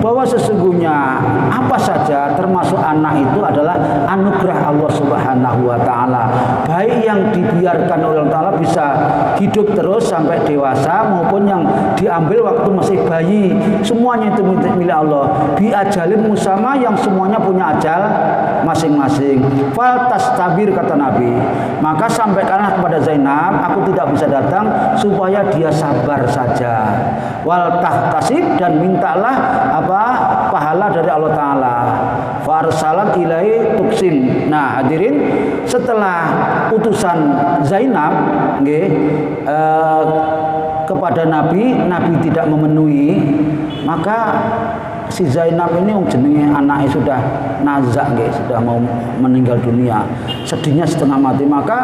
Bahwa sesungguhnya apa saja termasuk anak itu adalah anugerah Allah Subhanahu wa taala. Baik yang dibiarkan oleh Allah taala bisa hidup terus sampai dewasa maupun yang diambil waktu masih bayi, semuanya itu milik Allah. Bi ajalin musamma, yang semuanya punya ajal masing-masing. Fal tastabir, kata Nabi, maka sampaikanlah kepada Zainab, aku tidak bisa datang supaya dia sabar saja. Wal tahtasib, dan mintalah pahala dari Allah taala. Farsalat ilai tuksim. Nah, hadirin, setelah utusan Zainab kepada Nabi tidak memenuhi, maka si Zainab ini jenenge anaknya sudah nazak, sudah mau meninggal dunia, sedihnya setengah mati. Maka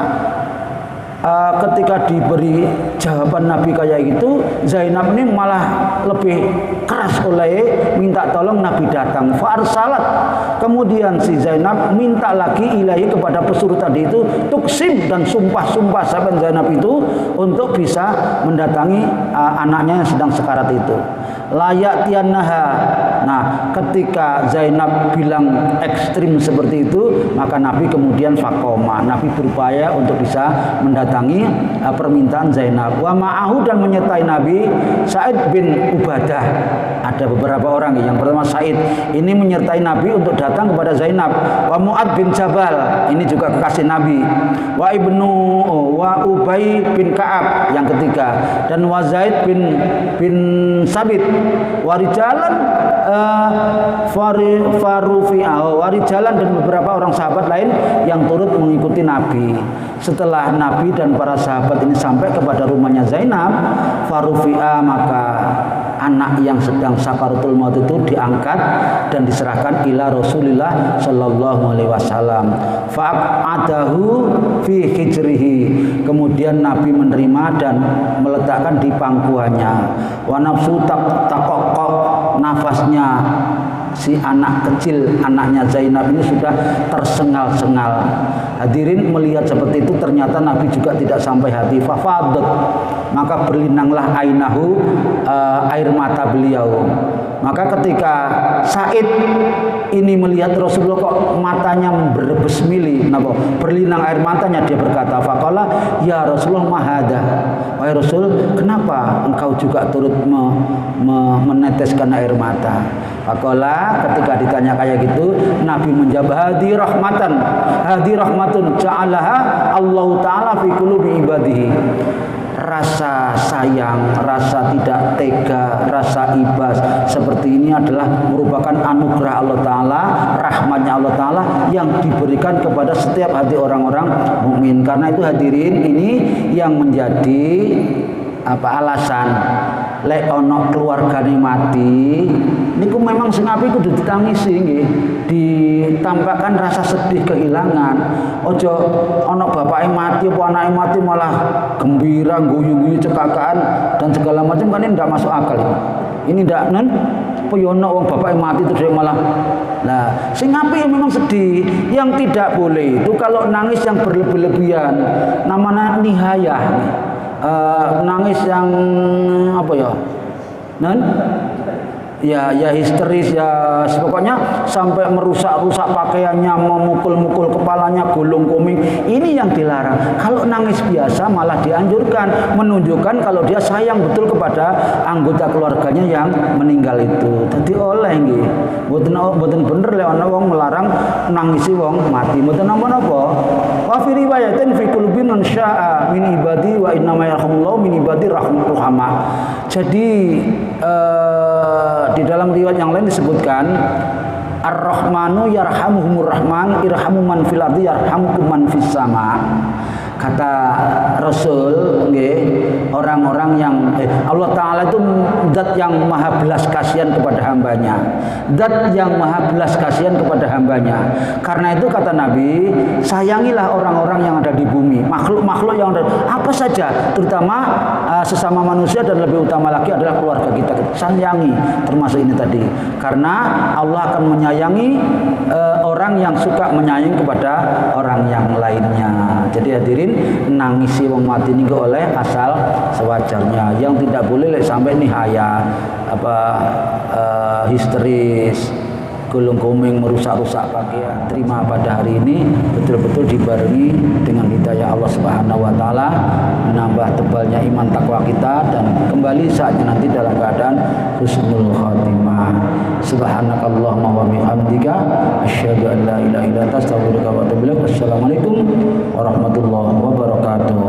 ketika diberi jawaban Nabi kayak gitu, Zainab ini malah lebih keras oleh minta tolong Nabi datang. Farsalat, kemudian si Zainab minta lagi ilahi kepada pesuruh tadi itu tuksim, dan sumpah-sumpah sahabat Zainab itu untuk bisa mendatangi anaknya yang sedang sekarat itu. Layak tianaha. Nah, ketika Zainab bilang ekstrim seperti itu, maka Nabi kemudian fakoma, Nabi berupaya untuk bisa mendatangi permintaan Zainab. Wa ma'ahu, dan menyertai Nabi Sa'id bin Ubadah. Ada beberapa orang, yang pertama Sa'id ini menyertai Nabi untuk datang kepada Zainab. Wa Mu'ad bin Jabal, ini juga kekasih Nabi. Wa Ubay bin Ka'ab, yang ketiga, dan wa Zaid bin Sabit. Warijalan warijalan, dan beberapa orang sahabat lain yang turut mengikuti Nabi. Setelah Nabi dan para sahabat ini sampai kepada rumahnya Zainab, farufi'a, maka anak yang sedang sakaratul maut itu diangkat dan diserahkan ila Rasulillah sallallahu alaihi wasallam. Fa'adahu fi hijrihi, kemudian Nabi menerima dan meletakkan di pangkuannya. Wa nafsu taqaqqa, nafasnya si anak kecil, anaknya Zainab ini sudah tersengal-sengal. Hadirin, melihat seperti itu ternyata Nabi juga tidak sampai hati. Fafadat, maka berlinanglah ainahu, air mata beliau. Maka ketika Sa'id ini melihat Rasulullah kok matanya berbesmili, berlinang air matanya, dia berkata, faqala ya Rasulullah mahada, wahai Rasul, kenapa engkau juga turut meneteskan air mata? Faqala, ketika ditanya kayak gitu, Nabi menjawab, hadi rahmatun ja'alaha Allah Ta'ala fi qulubi ibadihi. Rasa sayang, rasa tidak tega, rasa ibas seperti ini adalah merupakan anugerah Allah Ta'ala, rahmatnya Allah Ta'ala yang diberikan kepada setiap hati orang-orang mukmin. Karena itu hadirin, ini yang menjadi alasan lek ono keluargane mati niku memang sing apik kudu ditangisi nggih, ditampakkan rasa sedih kehilangan. Ojo ono bapake mati apa anake mati malah gembira guyu-guyu cekakaan dan segala macam, kan ini ndak masuk akal. Ini ndak peyono wong bapake mati terus malah. Nah, sing apik memang sedih. Yang tidak boleh itu kalau nangis yang berlebih-lebihan, namanya nihayah. Nangis yang ya histeris, ya pokoknya sampai merusak-rusak pakaiannya, memukul-mukul kepalanya, gulung koming, ini yang dilarang. Kalau nangis biasa malah dianjurkan, menunjukkan kalau dia sayang betul kepada anggota keluarganya yang meninggal itu. Jadi oleh nggih, mboten bener lek ana wong melarang nangisi wong mati, mboten napa-napa. Wa fi riwayatin fi qulubi man syaa min ibadi wa inna ma yarhamullahu min ibadi rahmah. Jadi di dalam riwayat yang lain disebutkan Ar-Rahmanu yarhamuhumur Rahman irhamu man fil ardi yarhamukum man fis sama. Kata Rasul, orang-orang yang Allah Ta'ala itu zat yang maha belas kasihan kepada hambanya, zat yang maha belas kasihan kepada hambanya. Karena itu kata Nabi, sayangilah orang-orang yang ada di bumi, makhluk-makhluk yang ada, apa saja, terutama sesama manusia, dan lebih utama lagi adalah keluarga kita. Sayangi, termasuk ini tadi, karena Allah akan menyayangi orang yang suka menyayangi kepada orang yang lainnya. Jadi hadirin, nangisi wong mati ini oleh asal sewajarnya, yang tidak boleh sampai nihaya histeris, gulung-gulung, merusak-rusak pakaian. Terima pada hari ini betul-betul dibarengi dengan hidayah Allah Subhanahu wa taala, menambah tebalnya iman takwa kita, dan kembali saatnya nanti dalam keadaan husnul khatimah. Subhanakallahumma wa bihamdika asyhadu an la ilaha illa anta astaghfiruka wa atubu ilaik. Assalamualaikum warahmatullahi wabarakatuh.